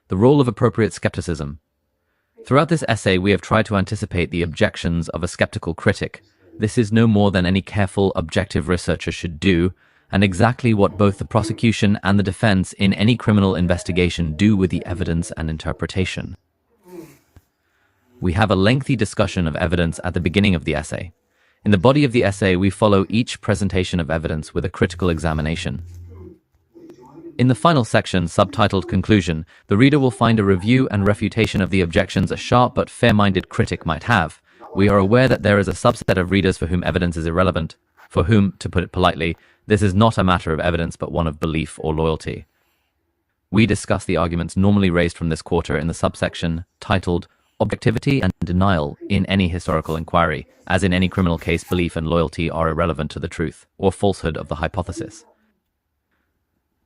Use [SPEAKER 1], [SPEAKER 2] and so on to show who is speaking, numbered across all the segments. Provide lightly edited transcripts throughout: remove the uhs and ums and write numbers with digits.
[SPEAKER 1] The role of appropriate skepticism. Throughout this essay, we have tried to anticipate the objections of a skeptical critic. This is no more than any careful, objective researcher should do, and exactly what both the prosecution and the defense in any criminal investigation do with the evidence and interpretation. We have a lengthy discussion of evidence at the beginning of the essay. In the body of the essay, we follow each presentation of evidence with a critical examination. In the final section, subtitled Conclusion, the reader will find a review and refutation of the objections a sharp but fair-minded critic might have. We are aware that there is a subset of readers for whom evidence is irrelevant, for whom, to put it politely, this is not a matter of evidence but one of belief or loyalty. We discuss the arguments normally raised from this quarter in the subsection titled Objectivity and Denial in any historical inquiry. As in any criminal case, belief and loyalty are irrelevant to the truth or falsehood of the hypothesis.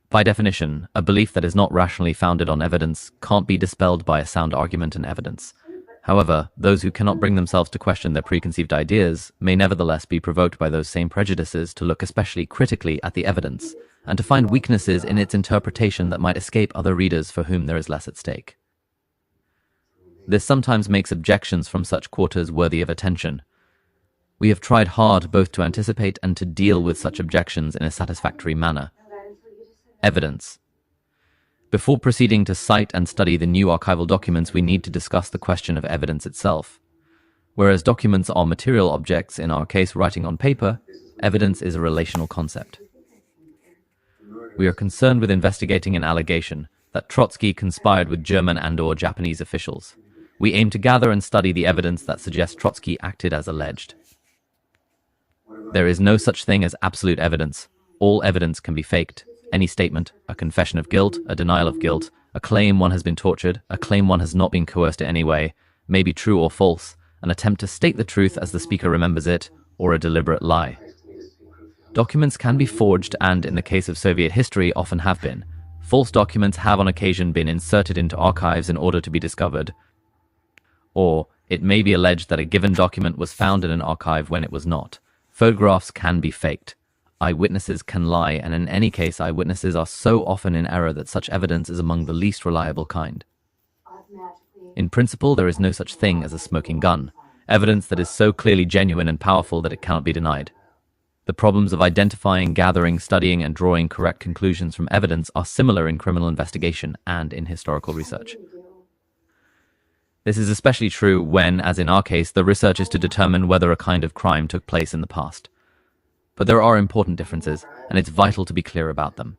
[SPEAKER 1] By definition, a belief that is not rationally founded on evidence can't be dispelled by a sound argument and evidence. However, those who cannot bring themselves to question their preconceived ideas may nevertheless be provoked by those same prejudices to look especially critically at the evidence and to find weaknesses in its interpretation that might escape other readers for whom there is less at stake. This sometimes makes objections from such quarters worthy of attention. We have tried hard both to anticipate and to deal with such objections in a satisfactory manner. Evidence. Before proceeding to cite and study the new archival documents, we need to discuss the question of evidence itself. Whereas documents are material objects, in our case writing on paper, evidence is a relational concept. We are concerned with investigating an allegation that Trotsky conspired with German and/or Japanese officials. We aim to gather and study the evidence that suggests Trotsky acted as alleged. There is no such thing as absolute evidence. All evidence can be faked. Any statement, a confession of guilt, a denial of guilt, a claim one has been tortured, a claim one has not been coerced in any way, may be true or false, an attempt to state the truth as the speaker remembers it, or a deliberate lie. Documents can be forged and, in the case of Soviet history, often have been. False documents have on occasion been inserted into archives in order to be discovered. Or, it may be alleged that a given document was found in an archive when it was not. Photographs can be faked. Eyewitnesses can lie, and in any case, eyewitnesses are so often in error that such evidence is among the least reliable kind. In principle, there is no such thing as a smoking gun, evidence that is so clearly genuine and powerful that it cannot be denied. The problems of identifying, gathering, studying, and drawing correct conclusions from evidence are similar in criminal investigation and in historical research. This is especially true when, as in our case, the research is to determine whether a kind of crime took place in the past. But there are important differences, and it's vital to be clear about them.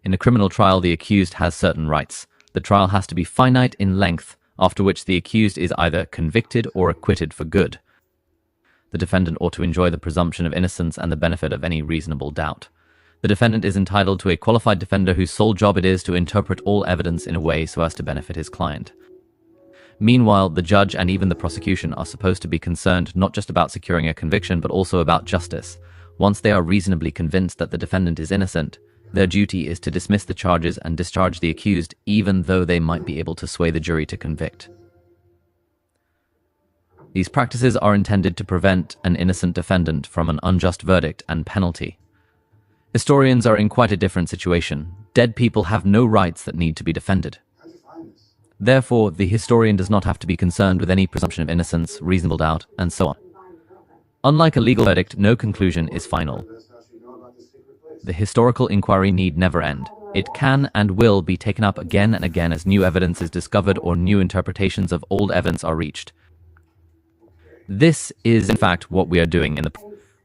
[SPEAKER 1] In a criminal trial, the accused has certain rights. The trial has to be finite in length, after which the accused is either convicted or acquitted for good. The defendant ought to enjoy the presumption of innocence and the benefit of any reasonable doubt. The defendant is entitled to a qualified defender whose sole job it is to interpret all evidence in a way so as to benefit his client. Meanwhile, the judge and even the prosecution are supposed to be concerned not just about securing a conviction, but also about justice. Once they are reasonably convinced that the defendant is innocent, their duty is to dismiss the charges and discharge the accused, even though they might be able to sway the jury to convict. These practices are intended to prevent an innocent defendant from an unjust verdict and penalty. Historians are in quite a different situation. Dead people have no rights that need to be defended. Therefore, the historian does not have to be concerned with any presumption of innocence, reasonable doubt, and so on. Unlike a legal verdict, no conclusion is final. The historical inquiry need never end. It can and will be taken up again and again as new evidence is discovered or new interpretations of old evidence are reached. This is, in fact, what we are doing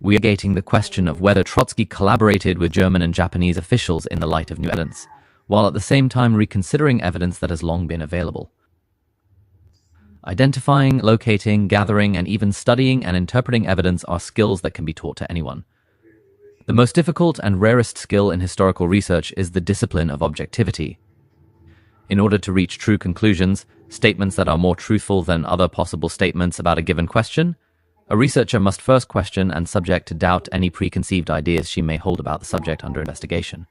[SPEAKER 1] we are gating the question of whether Trotsky collaborated with German and Japanese officials in the light of new evidence, while at the same time reconsidering evidence that has long been available. Identifying, locating, gathering, and even studying and interpreting evidence are skills that can be taught to anyone. The most difficult and rarest skill in historical research is the discipline of objectivity. In order to reach true conclusions, statements that are more truthful than other possible statements about a given question, a researcher must first question and subject to doubt any preconceived ideas she may hold about the subject under investigation.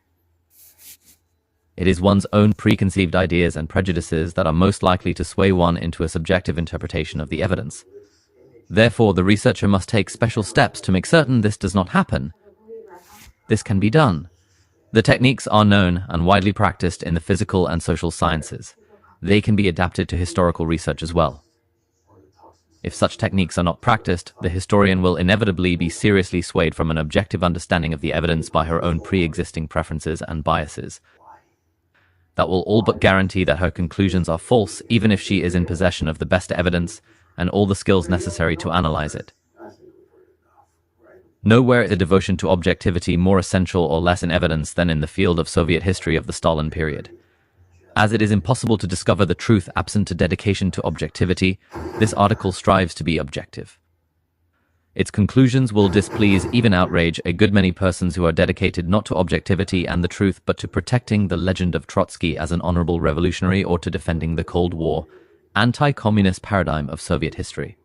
[SPEAKER 1] It is one's own preconceived ideas and prejudices that are most likely to sway one into a subjective interpretation of the evidence. Therefore, the researcher must take special steps to make certain this does not happen. This can be done The techniques are known and widely practiced in the physical and social sciences. They can be adapted to historical research as well. If such techniques are not practiced, the historian will inevitably be seriously swayed from an objective understanding of the evidence by her own pre-existing preferences and biases. That will all but guarantee that her conclusions are false, even if she is in possession of the best evidence and all the skills necessary to analyze it. Nowhere is a devotion to objectivity more essential or less in evidence than in the field of Soviet history of the Stalin period. As it is impossible to discover the truth absent a dedication to objectivity, this article strives to be objective. Its conclusions will displease, even outrage, a good many persons who are dedicated not to objectivity and the truth, but to protecting the legend of Trotsky as an honorable revolutionary or to defending the Cold War, anti-communist paradigm of Soviet history.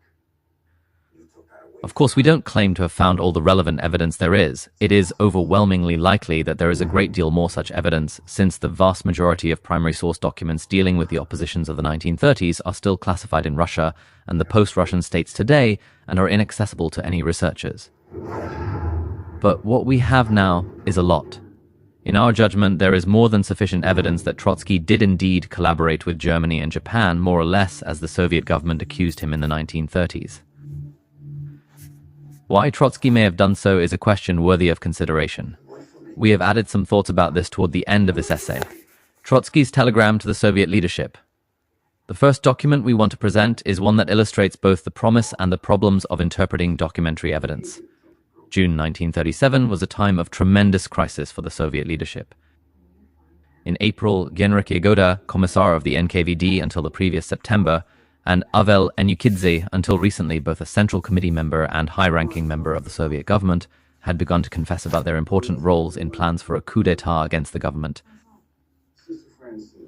[SPEAKER 1] Of course, we don't claim to have found all the relevant evidence there is. It is overwhelmingly likely that there is a great deal more such evidence, since the vast majority of primary source documents dealing with the oppositions of the 1930s are still classified in Russia and the post-Russian states today and are inaccessible to any researchers. But what we have now is a lot. In our judgment, there is more than sufficient evidence that Trotsky did indeed collaborate with Germany and Japan, more or less as the Soviet government accused him in the 1930s. Why Trotsky may have done so is a question worthy of consideration. We have added some thoughts about this toward the end of this essay. Trotsky's telegram to the Soviet leadership. The first document we want to present is one that illustrates both the promise and the problems of interpreting documentary evidence. June 1937 was a time of tremendous crisis for the Soviet leadership. In April, Genrikh Yagoda, commissar of the NKVD until the previous September, and Avel Enukidze, until recently both a Central Committee member and high-ranking member of the Soviet government, had begun to confess about their important roles in plans for a coup d'etat against the government.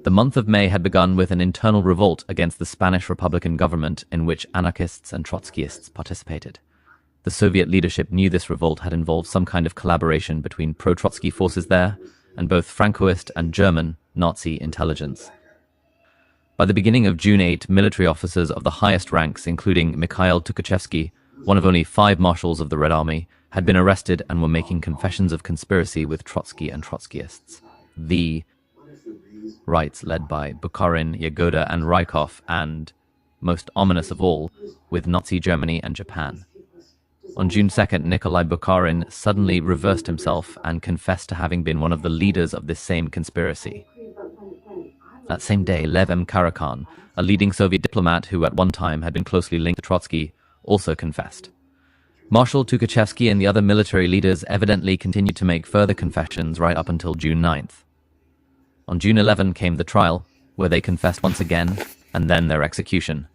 [SPEAKER 1] The month of May had begun with an internal revolt against the Spanish Republican government in which anarchists and Trotskyists participated. The Soviet leadership knew this revolt had involved some kind of collaboration between pro-Trotsky forces there and both Francoist and German Nazi intelligence. By the beginning of June 8, military officers of the highest ranks, including Mikhail Tukhachevsky, one of only 5 marshals of the Red Army, had been arrested and were making confessions of conspiracy with Trotsky and Trotskyists. The rights led by Bukharin, Yagoda, and Rykov, and, most ominous of all, with Nazi Germany and Japan. On June 2nd, Nikolai Bukharin suddenly reversed himself and confessed to having been one of the leaders of this same conspiracy. That same day, Lev M. Karakan, a leading Soviet diplomat who at one time had been closely linked to Trotsky, also confessed. Marshal Tukhachevsky and the other military leaders evidently continued to make further confessions right up until June 9th. On June 11 came the trial, where they confessed once again, and then their execution.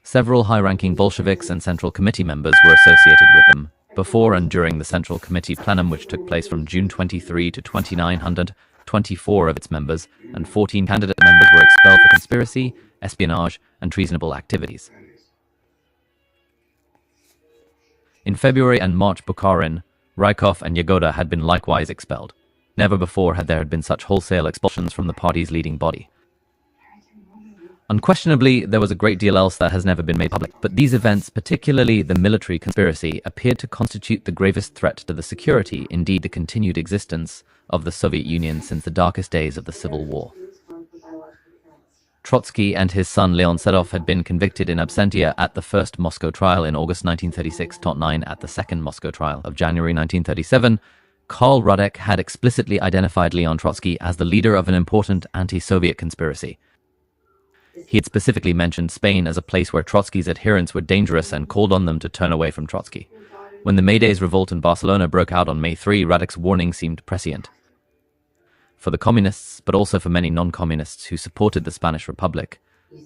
[SPEAKER 1] Several high-ranking Bolsheviks and Central Committee members were associated with them, before and during the Central Committee plenum, which took place from June 23 to 29. 24 of its members and 14 candidate members were expelled for conspiracy, espionage, and treasonable activities. In February and March, Bukharin, Rykov, and Yagoda had been likewise expelled. Never before had there been such wholesale expulsions from the party's leading body. Unquestionably, there was a great deal else that has never been made public, but these events, particularly the military conspiracy, appeared to constitute the gravest threat to the security, indeed the continued existence, of the Soviet Union since the darkest days of the Civil War. Trotsky and his son Leon Sedov had been convicted in absentia at the first Moscow trial in August 1936, .9 at the second Moscow trial of January 1937. Karl Radek had explicitly identified Leon Trotsky as the leader of an important anti-Soviet conspiracy. He had specifically mentioned Spain as a place where Trotsky's adherents were dangerous and called on them to turn away from Trotsky. When the May Days revolt in Barcelona broke out on May 3, Radek's warning seemed prescient. For the communists, but also for many non-communists who supported the Spanish Republic,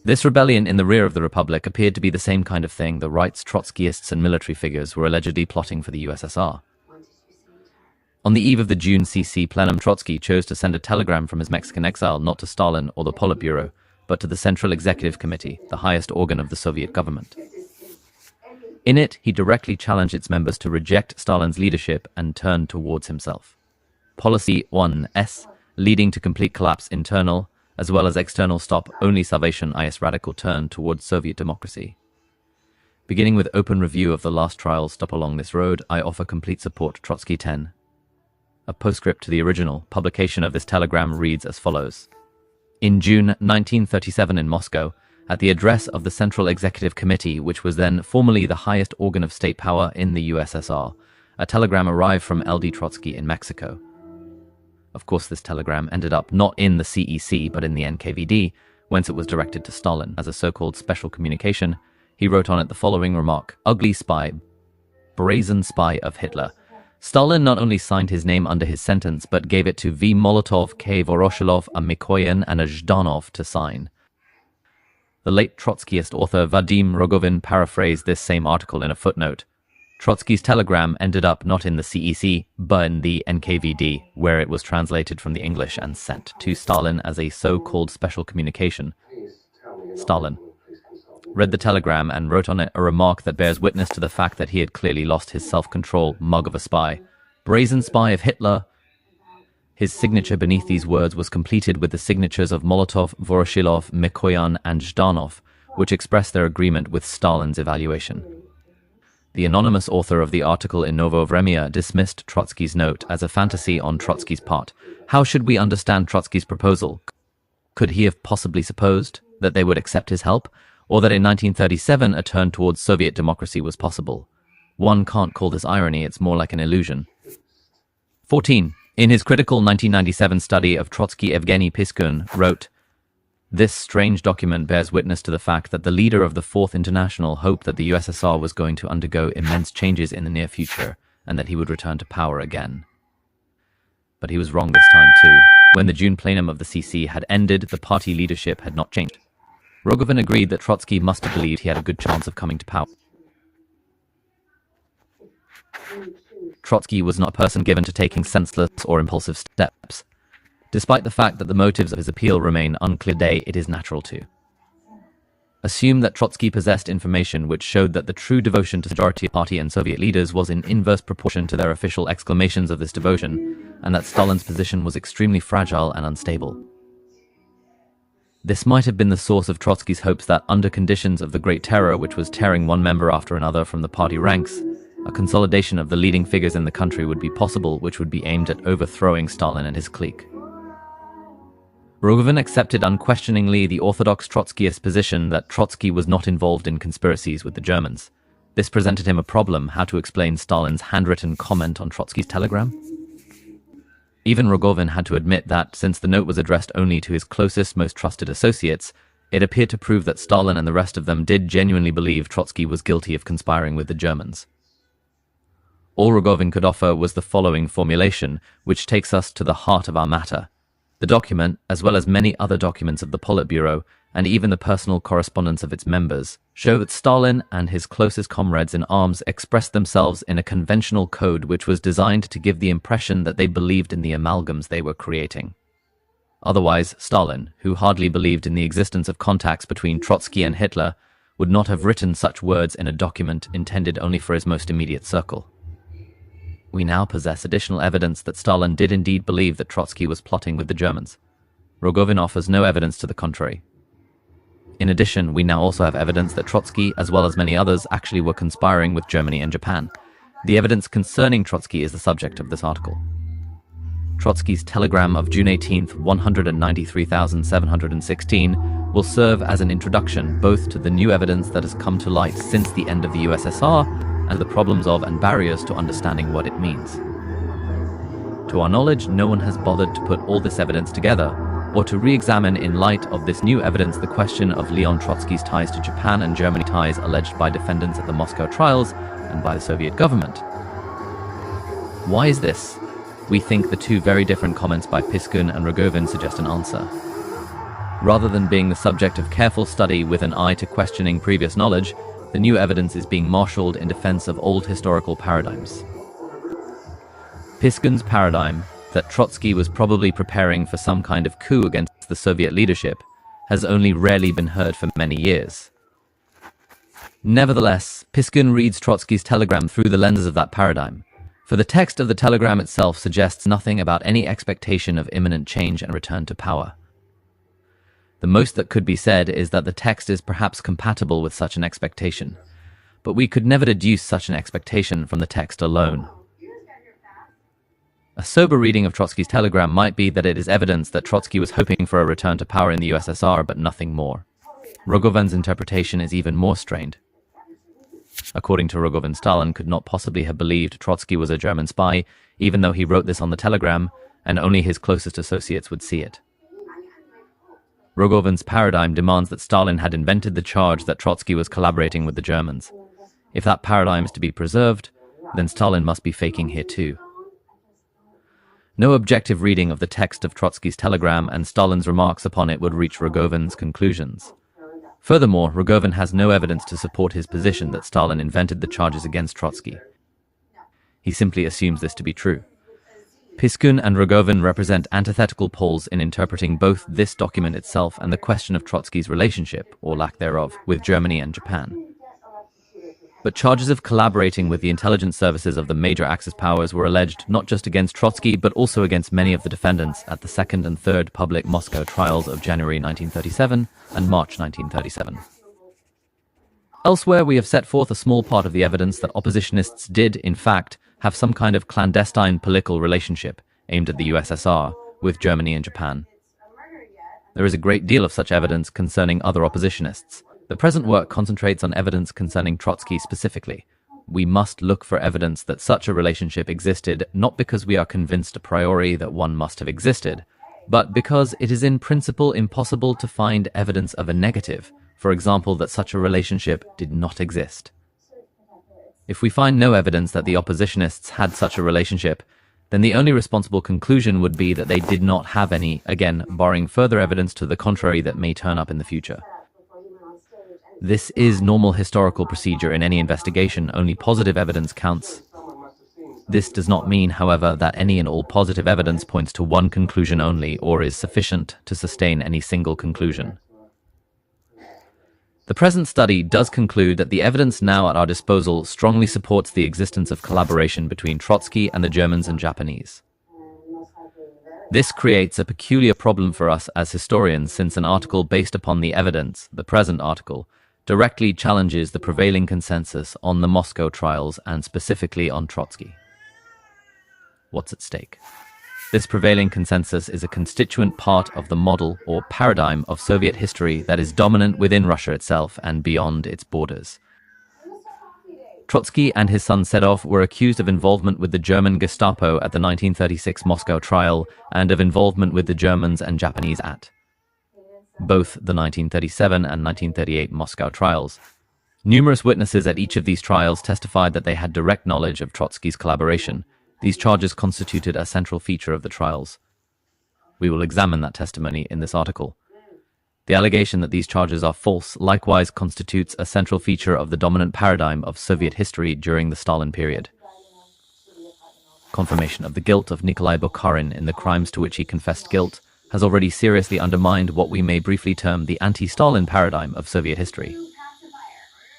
[SPEAKER 1] this rebellion in the rear of the Republic appeared to be the same kind of thing the right's Trotskyists and military figures were allegedly plotting for the USSR. On the eve of the June CC plenum, Trotsky chose to send a telegram from his Mexican exile not to Stalin or the Politburo, but to the Central Executive Committee, the highest organ of the Soviet government. In it, he directly challenged its members to reject Stalin's leadership and turn towards himself. Policy 1S, leading to complete collapse internal, as well as external stop, only salvation is radical turn towards Soviet democracy. Beginning with open review of the last trials stop along this road, I offer complete support Trotsky 10. A postscript to the original publication of this telegram reads as follows. In June 1937 in Moscow, at the address of the Central Executive Committee, which was then formally the highest organ of state power in the USSR, a telegram arrived from L.D. Trotsky in Mexico. Of course, this telegram ended up not in the CEC but in the NKVD, whence it was directed to Stalin as a so-called special communication. He wrote on it the following remark: "Ugly spy, brazen spy of Hitler." Stalin not only signed his name under his sentence, but gave it to V. Molotov, K. Voroshilov, a Mikoyan, and a Zhdanov to sign. The late Trotskyist author Vadim Rogovin paraphrased this same article in a footnote. Trotsky's telegram ended up not in the CEC, but in the NKVD, where it was translated from the English and sent to Stalin as a so-called special communication. Stalin read the telegram and wrote on it a remark that bears witness to the fact that he had clearly lost his self-control. Mug of a spy. Brazen spy of Hitler. His signature beneath these words was completed with the signatures of Molotov, Voroshilov, Mikoyan, and Zhdanov, which expressed their agreement with Stalin's evaluation. The anonymous author of the article in Novo Vremya dismissed Trotsky's note as a fantasy on Trotsky's part. How should we understand Trotsky's proposal? Could he have possibly supposed that they would accept his help, or that in 1937 a turn towards Soviet democracy was possible? One can't call this irony, it's more like an illusion. 14. In his critical 1997 study of Trotsky, Evgeny Piskun wrote, "This strange document bears witness to the fact that the leader of the Fourth International hoped that the USSR was going to undergo immense changes in the near future, and that he would return to power again. But he was wrong this time too. When the June plenum of the CC had ended, the party leadership had not changed. Rogovin agreed that Trotsky must have believed he had a good chance of coming to power. Trotsky was not a person given to taking senseless or impulsive steps. Despite the fact that the motives of his appeal remain unclear today, it is natural to assume that Trotsky possessed information which showed that the true devotion to the majority of party and Soviet leaders was in inverse proportion to their official exclamations of this devotion, and that Stalin's position was extremely fragile and unstable. This might have been the source of Trotsky's hopes that, under conditions of the Great Terror which was tearing one member after another from the party ranks, a consolidation of the leading figures in the country would be possible, which would be aimed at overthrowing Stalin and his clique. Rogovin accepted unquestioningly the orthodox Trotskyist position that Trotsky was not involved in conspiracies with the Germans. This presented him a problem: how to explain Stalin's handwritten comment on Trotsky's telegram. Even Rogovin had to admit that, since the note was addressed only to his closest, most trusted associates, it appeared to prove that Stalin and the rest of them did genuinely believe Trotsky was guilty of conspiring with the Germans. All Rogovin could offer was the following formulation, which takes us to the heart of our matter. The document, as well as many other documents of the Politburo, and even the personal correspondence of its members, show that Stalin and his closest comrades in arms expressed themselves in a conventional code which was designed to give the impression that they believed in the amalgams they were creating. Otherwise, Stalin, who hardly believed in the existence of contacts between Trotsky and Hitler, would not have written such words in a document intended only for his most immediate circle. We now possess additional evidence that Stalin did indeed believe that Trotsky was plotting with the Germans. Rogovin offers no evidence to the contrary. In addition, we now also have evidence that Trotsky, as well as many others, actually were conspiring with Germany and Japan. The evidence concerning Trotsky is the subject of this article. Trotsky's telegram of June 18th, 193,716, will serve as an introduction both to the new evidence that has come to light since the end of the USSR and the problems of and barriers to understanding what it means. To our knowledge, no one has bothered to put all this evidence together, or to re-examine in light of this new evidence the question of Leon Trotsky's ties to Japan and Germany, ties alleged by defendants at the Moscow trials and by the Soviet government. Why is this? We think the two very different comments by Piskun and Rogovin suggest an answer. Rather than being the subject of careful study with an eye to questioning previous knowledge, the new evidence is being marshaled in defense of old historical paradigms. Piskun's paradigm, that Trotsky was probably preparing for some kind of coup against the Soviet leadership, has only rarely been heard for many years. Nevertheless, Piskun reads Trotsky's telegram through the lenses of that paradigm, for the text of the telegram itself suggests nothing about any expectation of imminent change and return to power. The most that could be said is that the text is perhaps compatible with such an expectation, but we could never deduce such an expectation from the text alone. A sober reading of Trotsky's telegram might be that it is evidence that Trotsky was hoping for a return to power in the USSR, but nothing more. Rogovan's interpretation is even more strained. According to Rogovin, Stalin could not possibly have believed Trotsky was a German spy, even though he wrote this on the telegram, and only his closest associates would see it. Rogovin's paradigm demands that Stalin had invented the charge that Trotsky was collaborating with the Germans. If that paradigm is to be preserved, then Stalin must be faking here too. No objective reading of the text of Trotsky's telegram and Stalin's remarks upon it would reach Rogovin's conclusions. Furthermore, Rogovin has no evidence to support his position that Stalin invented the charges against Trotsky. He simply assumes this to be true. P.1 and Rogovin represent antithetical poles in interpreting both this document itself and the question of Trotsky's relationship, or lack thereof, with Germany and Japan. But charges of collaborating with the intelligence services of the major Axis powers were alleged not just against Trotsky, but also against many of the defendants at the second and third public Moscow trials of January 1937 and March 1937. Elsewhere, we have set forth a small part of the evidence that oppositionists did, in fact, have some kind of clandestine political relationship aimed at the USSR with Germany and Japan. There is a great deal of such evidence concerning other oppositionists. The present work concentrates on evidence concerning Trotsky specifically. We must look for evidence that such a relationship existed, not because we are convinced a priori that one must have existed, but because it is in principle impossible to find evidence of a negative, for example, that such a relationship did not exist. If we find no evidence that the oppositionists had such a relationship, then the only responsible conclusion would be that they did not have any, again, barring further evidence to the contrary that may turn up in the future. This is normal historical procedure in any investigation. Only positive evidence counts. This does not mean, however, that any and all positive evidence points to one conclusion only or is sufficient to sustain any single conclusion. The present study does conclude that the evidence now at our disposal strongly supports the existence of collaboration between Trotsky and the Germans and Japanese. This creates a peculiar problem for us as historians, since an article based upon the evidence, the present article, directly challenges the prevailing consensus on the Moscow trials and specifically on Trotsky. What's at stake? This prevailing consensus is a constituent part of the model or paradigm of Soviet history that is dominant within Russia itself and beyond its borders. Trotsky and his son Sedov were accused of involvement with the German Gestapo at the 1936 Moscow trial and of involvement with the Germans and Japanese at both the 1937 and 1938 Moscow trials. Numerous witnesses at each of these trials testified that they had direct knowledge of Trotsky's collaboration. These charges constituted a central feature of the trials. We will examine that testimony in this article. The allegation that these charges are false likewise constitutes a central feature of the dominant paradigm of Soviet history during the Stalin period. Confirmation of the guilt of Nikolai Bukharin in the crimes to which he confessed guilt has already seriously undermined what we may briefly term the anti-Stalin paradigm of Soviet history.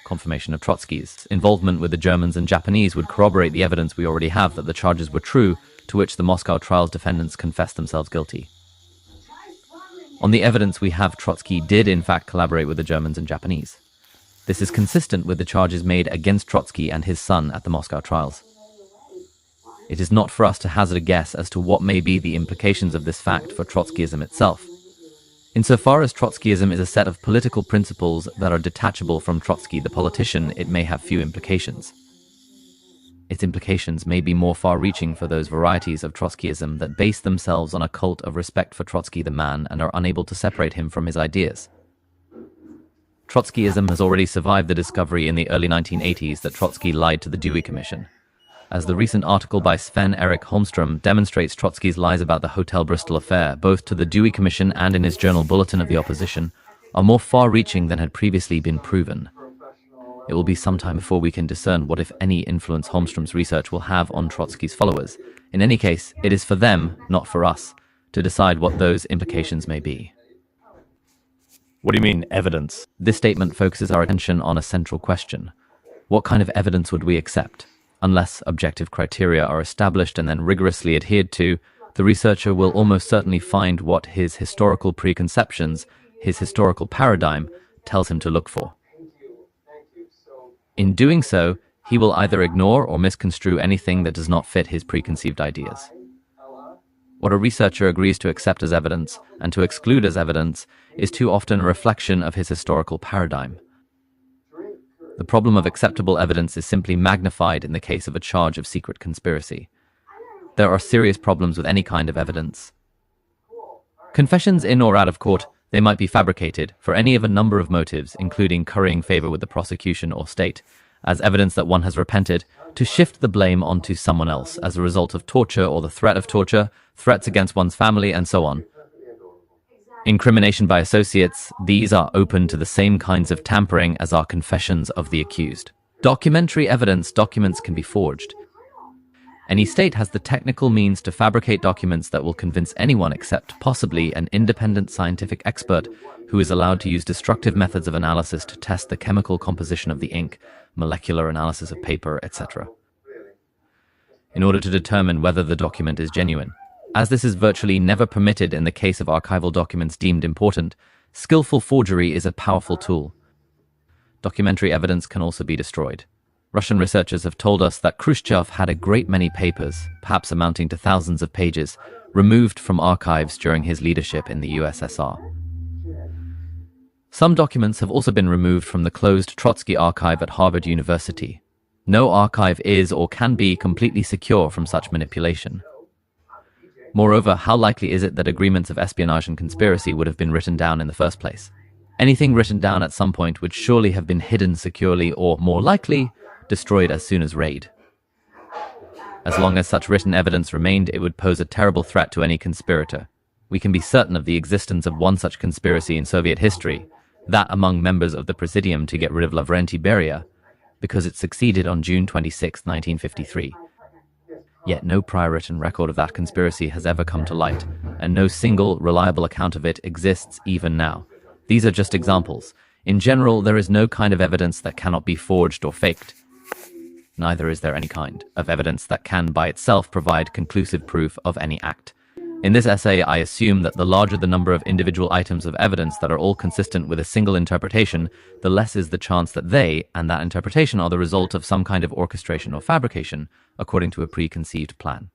[SPEAKER 1] Confirmation of Trotsky's involvement with the Germans and Japanese would corroborate the evidence we already have that the charges were true, to which the Moscow trial's defendants confessed themselves guilty. On the evidence we have, Trotsky did in fact collaborate with the Germans and Japanese. This is consistent with the charges made against Trotsky and his son at the Moscow trials. It is not for us to hazard a guess as to what may be the implications of this fact for Trotskyism itself. Insofar as Trotskyism is a set of political principles that are detachable from Trotsky the politician, it may have few implications. Its implications may be more far-reaching for those varieties of Trotskyism that base themselves on a cult of respect for Trotsky the man and are unable to separate him from his ideas. Trotskyism has already survived the discovery in the early 1980s that Trotsky lied to the Dewey Commission. As the recent article by Sven-Erik Holmström demonstrates, Trotsky's lies about the Hotel Bristol affair, both to the Dewey Commission and in his journal Bulletin of the Opposition, are more far-reaching than had previously been proven. It will be some time before we can discern what, if any, influence Holmström's research will have on Trotsky's followers. In any case, it is for them, not for us, to decide what those implications may be. What do you mean, evidence? This statement focuses our attention on a central question. What kind of evidence would we accept? Unless objective criteria are established and then rigorously adhered to, the researcher will almost certainly find what his historical preconceptions, his historical paradigm, tells him to look for. In doing so, he will either ignore or misconstrue anything that does not fit his preconceived ideas. What a researcher agrees to accept as evidence and to exclude as evidence is too often a reflection of his historical paradigm. The problem of acceptable evidence is simply magnified in the case of a charge of secret conspiracy. There are serious problems with any kind of evidence. Confessions in or out of court, they might be fabricated for any of a number of motives, including currying favor with the prosecution or state, as evidence that one has repented, to shift the blame onto someone else as a result of torture or the threat of torture, threats against one's family, and so on. Incrimination by associates, these are open to the same kinds of tampering as are confessions of the accused. Documentary evidence, documents can be forged. Any state has the technical means to fabricate documents that will convince anyone except possibly an independent scientific expert who is allowed to use destructive methods of analysis to test the chemical composition of the ink, molecular analysis of paper, etc., in order to determine whether the document is genuine. As this is virtually never permitted in the case of archival documents deemed important, skillful forgery is a powerful tool. Documentary evidence can also be destroyed. Russian researchers have told us that Khrushchev had a great many papers, perhaps amounting to thousands of pages, removed from archives during his leadership in the USSR. Some documents have also been removed from the closed Trotsky archive at Harvard University. No archive is or can be completely secure from such manipulation. Moreover, how likely is it that agreements of espionage and conspiracy would have been written down in the first place? Anything written down at some point would surely have been hidden securely or, more likely, destroyed as soon as raid. As long as such written evidence remained, it would pose a terrible threat to any conspirator. We can be certain of the existence of one such conspiracy in Soviet history, that among members of the Presidium to get rid of Lavrenti Beria, because it succeeded on June 26, 1953. Yet no prior written record of that conspiracy has ever come to light, and no single, reliable account of it exists even now. These are just examples. In general, there is no kind of evidence that cannot be forged or faked. Neither is there any kind of evidence that can by itself provide conclusive proof of any act. In this essay, I assume that the larger the number of individual items of evidence that are all consistent with a single interpretation, the less is the chance that they and that interpretation are the result of some kind of orchestration or fabrication, according to a preconceived plan.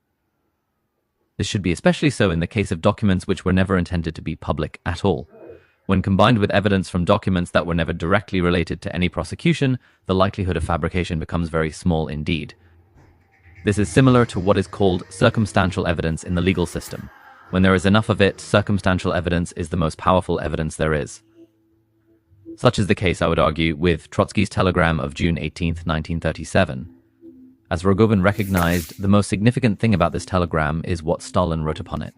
[SPEAKER 1] This should be especially so in the case of documents which were never intended to be public at all. When combined with evidence from documents that were never directly related to any prosecution, the likelihood of fabrication becomes very small indeed. This is similar to what is called circumstantial evidence in the legal system. When there is enough of it, circumstantial evidence is the most powerful evidence there is. Such is the case, I would argue, with Trotsky's telegram of June 18, 1937. As Rogovin recognized, the most significant thing about this telegram is what Stalin wrote upon it.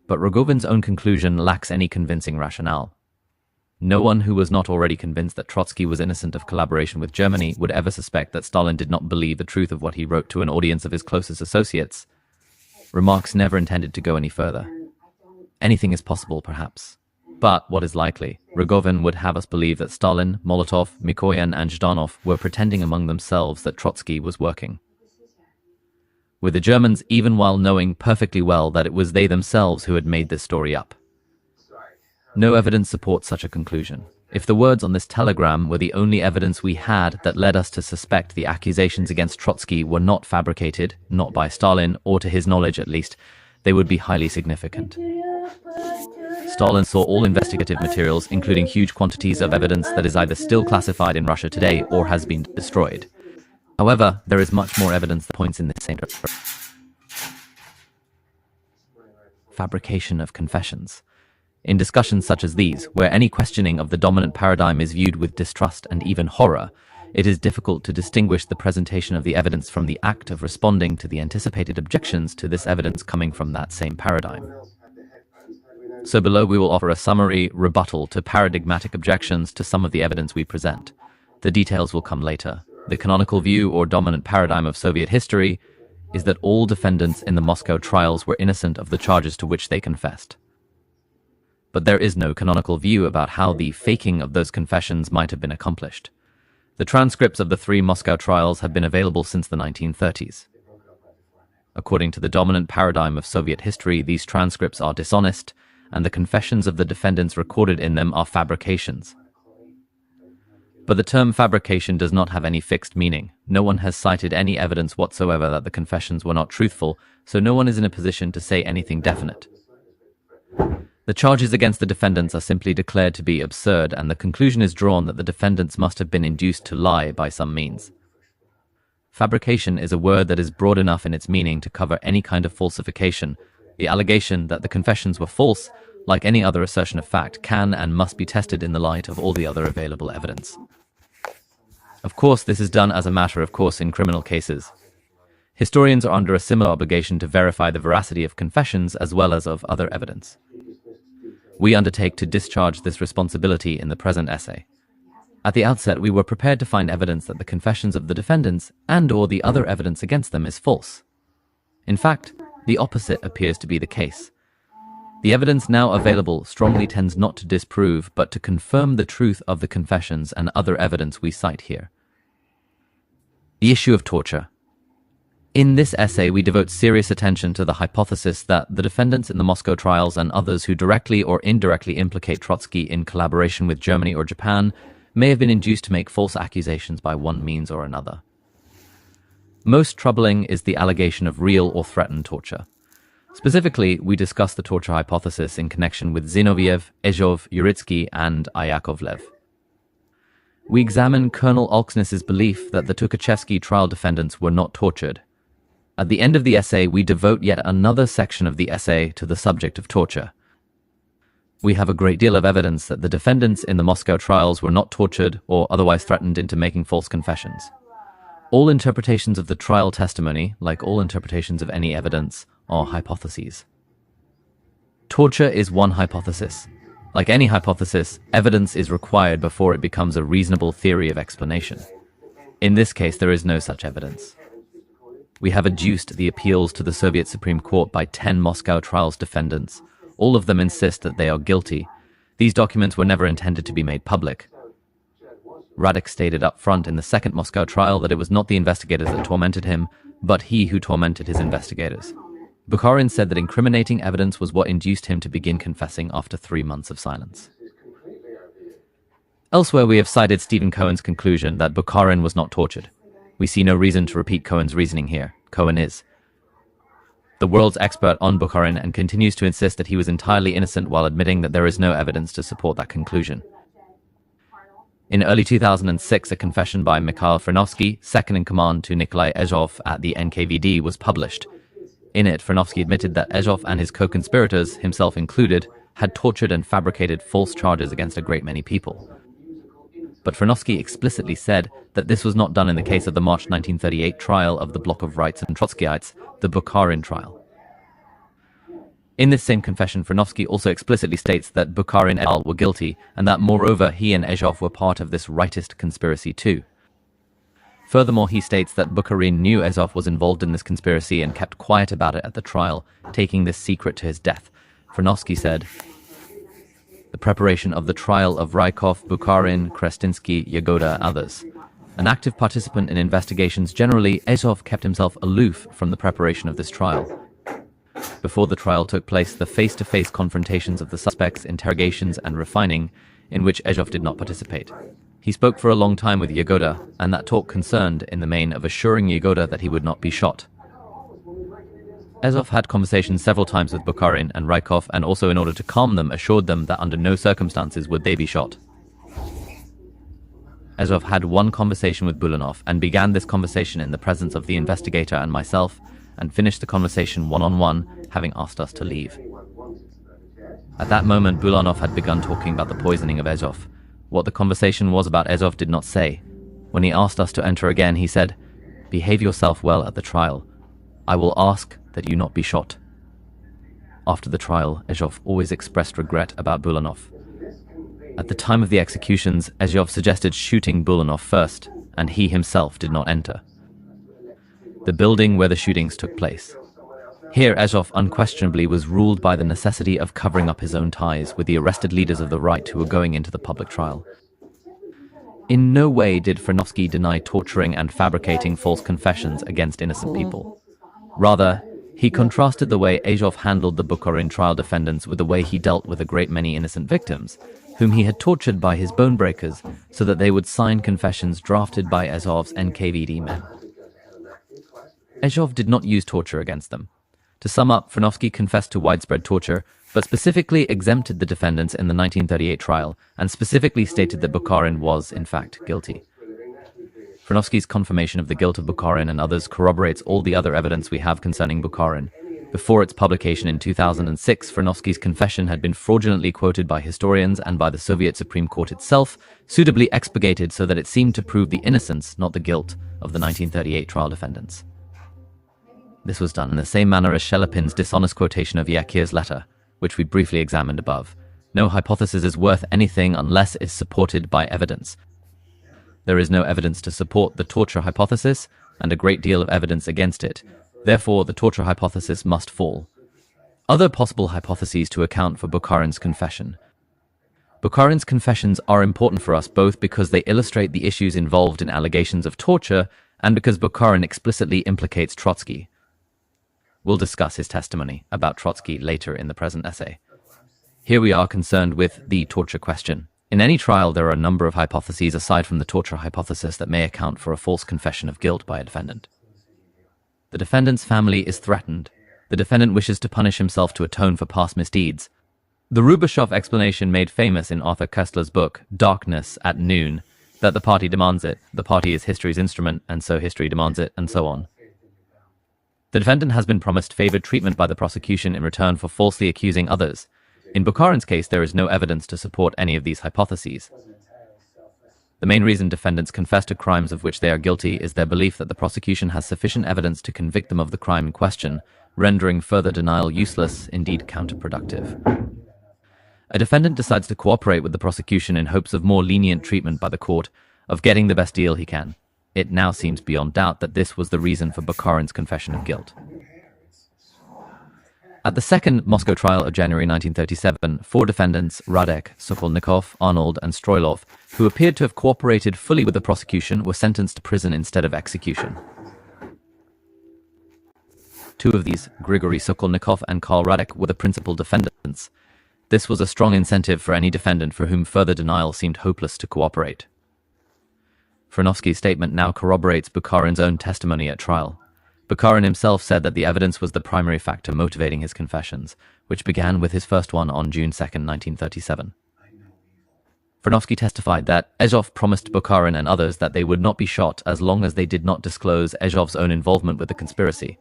[SPEAKER 1] But Rogovin's own conclusion lacks any convincing rationale. No one who was not already convinced that Trotsky was innocent of collaboration with Germany would ever suspect that Stalin did not believe the truth of what he wrote to an audience of his closest associates. Remarks never intended to go any further. Anything is possible, perhaps. But, what is likely, Rogovin would have us believe that Stalin, Molotov, Mikoyan, and Zhdanov were pretending among themselves that Trotsky was working with the Germans, even while knowing perfectly well that it was they themselves who had made this story up. No evidence supports such a conclusion. If the words on this telegram were the only evidence we had that led us to suspect the accusations against Trotsky were not fabricated, not by Stalin, or to his knowledge at least, they would be highly significant. Stalin saw all investigative materials, including huge quantities of evidence that is either still classified in Russia today or has been destroyed. However, there is much more evidence that points in the same direction. Fabrication of confessions. In discussions such as these, where any questioning of the dominant paradigm is viewed with distrust and even horror, it is difficult to distinguish the presentation of the evidence from the act of responding to the anticipated objections to this evidence coming from that same paradigm. So below we will offer a summary rebuttal to paradigmatic objections to some of the evidence we present. The details will come later. The canonical view or dominant paradigm of Soviet history is that all defendants in the Moscow trials were innocent of the charges to which they confessed. But there is no canonical view about how the faking of those confessions might have been accomplished. The transcripts of the 3 Moscow trials have been available since the 1930s. According to the dominant paradigm of Soviet history, these transcripts are dishonest, and the confessions of the defendants recorded in them are fabrications. But the term fabrication does not have any fixed meaning. No one has cited any evidence whatsoever that the confessions were not truthful, so no one is in a position to say anything definite. The charges against the defendants are simply declared to be absurd, and the conclusion is drawn that the defendants must have been induced to lie by some means. Fabrication is a word that is broad enough in its meaning to cover any kind of falsification. The allegation that the confessions were false, like any other assertion of fact, can and must be tested in the light of all the other available evidence. Of course, this is done as a matter of course in criminal cases. Historians are under a similar obligation to verify the veracity of confessions as well as of other evidence. We undertake to discharge this responsibility in the present essay. At the outset, we were prepared to find evidence that the confessions of the defendants and/or the other evidence against them is false. In fact, the opposite appears to be the case. The evidence now available strongly tends not to disprove, but to confirm the truth of the confessions and other evidence we cite here. The issue of torture. In this essay, we devote serious attention to the hypothesis that the defendants in the Moscow trials and others who directly or indirectly implicate Trotsky in collaboration with Germany or Japan may have been induced to make false accusations by one means or another. Most troubling is the allegation of real or threatened torture. Specifically, we discuss the torture hypothesis in connection with Zinoviev, Ezhov, Uritsky, and Yakovlev. We examine Colonel Alksnis's belief that the Tukhachevsky trial defendants were not tortured. At the end of the essay, we devote yet another section of the essay to the subject of torture. We have a great deal of evidence that the defendants in the Moscow trials were not tortured or otherwise threatened into making false confessions. All interpretations of the trial testimony, like all interpretations of any evidence, are hypotheses. Torture is one hypothesis. Like any hypothesis, evidence is required before it becomes a reasonable theory of explanation. In this case, there is no such evidence. We have adduced the appeals to the Soviet Supreme Court by 10 Moscow trials defendants. All of them insist that they are guilty. These documents were never intended to be made public. Radek stated up front in the second Moscow trial that it was not the investigators that tormented him, but he who tormented his investigators. Bukharin said that incriminating evidence was what induced him to begin confessing after 3 months of silence. Elsewhere, we have cited Stephen Cohen's conclusion that Bukharin was not tortured. We see no reason to repeat Cohen's reasoning here. Cohen is the world's expert on Bukharin and continues to insist that he was entirely innocent while admitting that there is no evidence to support that conclusion. In early 2006, a confession by Mikhail Franovsky, second in command to Nikolai Ezhov at the NKVD, was published. In it, Franovsky admitted that Ezhov and his co-conspirators, himself included, had tortured and fabricated false charges against a great many people. But Franovsky explicitly said that this was not done in the case of the March 1938 trial of the bloc of Rights and Trotskyites, the Bukharin trial. In this same confession, Franovsky also explicitly states that Bukharin et al. Were guilty, and that moreover he and Ezhov were part of this rightist conspiracy too. Furthermore, he states that Bukharin knew Ezhov was involved in this conspiracy and kept quiet about it at the trial, taking this secret to his death. Franovsky said, "The preparation of the trial of Rykov, Bukharin, Krestinsky, Yagoda, and others. An active participant in investigations generally, Ezhov kept himself aloof from the preparation of this trial. Before the trial took place, the face-to-face confrontations of the suspects, interrogations, and refining, in which Ezhov did not participate. He spoke for a long time with Yagoda, and that talk concerned, in the main, of assuring Yagoda that he would not be shot. Ezhov had conversations several times with Bukharin and Rykov, and also in order to calm them, assured them that under no circumstances would they be shot. Ezhov had one conversation with Bulanov, and began this conversation in the presence of the investigator and myself, and finished the conversation one-on-one, having asked us to leave. At that moment, Bulanov had begun talking about the poisoning of Ezhov. What the conversation was about Ezhov did not say. When he asked us to enter again, he said, 'Behave yourself well at the trial. I will ask that you not be shot.' After the trial, Ezhov always expressed regret about Bulanov. At the time of the executions, Ezhov suggested shooting Bulanov first, and he himself did not enter the building where the shootings took place. Here, Ezhov unquestionably was ruled by the necessity of covering up his own ties with the arrested leaders of the right who were going into the public trial. In no way did Franovsky deny torturing and fabricating false confessions against innocent people. Rather, He contrasted the way Azov handled the Bukharin trial defendants with the way he dealt with a great many innocent victims, whom he had tortured by his bone breakers so that they would sign confessions drafted by Azov's NKVD men. Azov did not use torture against them. To sum up, Trotsky confessed to widespread torture, but specifically exempted the defendants in the 1938 trial, and specifically stated that Bukharin was, in fact, guilty. Trotsky's confirmation of the guilt of Bukharin and others corroborates all the other evidence we have concerning Bukharin. Before its publication in 2006, Trotsky's confession had been fraudulently quoted by historians and by the Soviet Supreme Court itself, suitably expurgated so that it seemed to prove the innocence, not the guilt, of the 1938 trial defendants. This was done in the same manner as Shelepin's dishonest quotation of Yakir's letter, which we briefly examined above. No hypothesis is worth anything unless it is supported by evidence. There is no evidence to support the torture hypothesis, and a great deal of evidence against it. Therefore, the torture hypothesis must fall. Other possible hypotheses to account for Bukharin's confession. Bukharin's confessions are important for us both because they illustrate the issues involved in allegations of torture and because Bukharin explicitly implicates Trotsky. We'll discuss his testimony about Trotsky later in the present essay. Here we are concerned with the torture question. In any trial, there are a number of hypotheses aside from the torture hypothesis that may account for a false confession of guilt by a defendant. The defendant's family is threatened. The defendant wishes to punish himself to atone for past misdeeds. The Rubashov explanation made famous in Arthur Koestler's book, Darkness at Noon, that the party demands it, the party is history's instrument, and so history demands it, and so on. The defendant has been promised favored treatment by the prosecution in return for falsely accusing others. In Bukharin's case, there is no evidence to support any of these hypotheses. The main reason defendants confess to crimes of which they are guilty is their belief that the prosecution has sufficient evidence to convict them of the crime in question, rendering further denial useless, indeed counterproductive. A defendant decides to cooperate with the prosecution in hopes of more lenient treatment by the court, of getting the best deal he can. It now seems beyond doubt that this was the reason for Bukharin's confession of guilt. At the second Moscow trial of January 1937, 4 defendants, Radek, Sokolnikov, Arnold, and Stroilov, who appeared to have cooperated fully with the prosecution, were sentenced to prison instead of execution. 2 of these, Grigory Sokolnikov and Karl Radek, were the principal defendants. This was a strong incentive for any defendant for whom further denial seemed hopeless to cooperate. Trotsky's statement now corroborates Bukharin's own testimony at trial. Bukharin himself said that the evidence was the primary factor motivating his confessions, which began with his first one on June 2, 1937. Trotsky testified that Azov promised Bukharin and others that they would not be shot as long as they did not disclose Azov's own involvement with the conspiracy.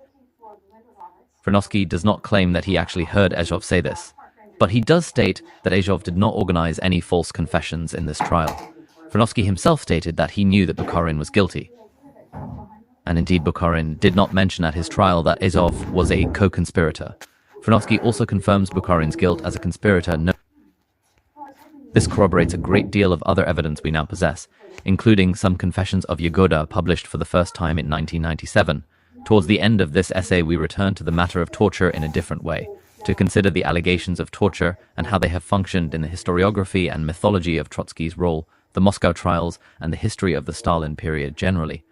[SPEAKER 1] Trotsky does not claim that he actually heard Azov say this, but he does state that Azov did not organize any false confessions in this trial. Trotsky himself stated that he knew that Bukharin was guilty. And indeed, Bukharin did not mention at his trial that Azov was a co-conspirator. Trotsky also confirms Bukharin's guilt as a conspirator. This corroborates a great deal of other evidence we now possess, including some confessions of Yagoda published for the first time in 1997. Towards the end of this essay, we return to the matter of torture in a different way, to consider the allegations of torture and how they have functioned in the historiography and mythology of Trotsky's role, the Moscow trials, and the history of the Stalin period generally.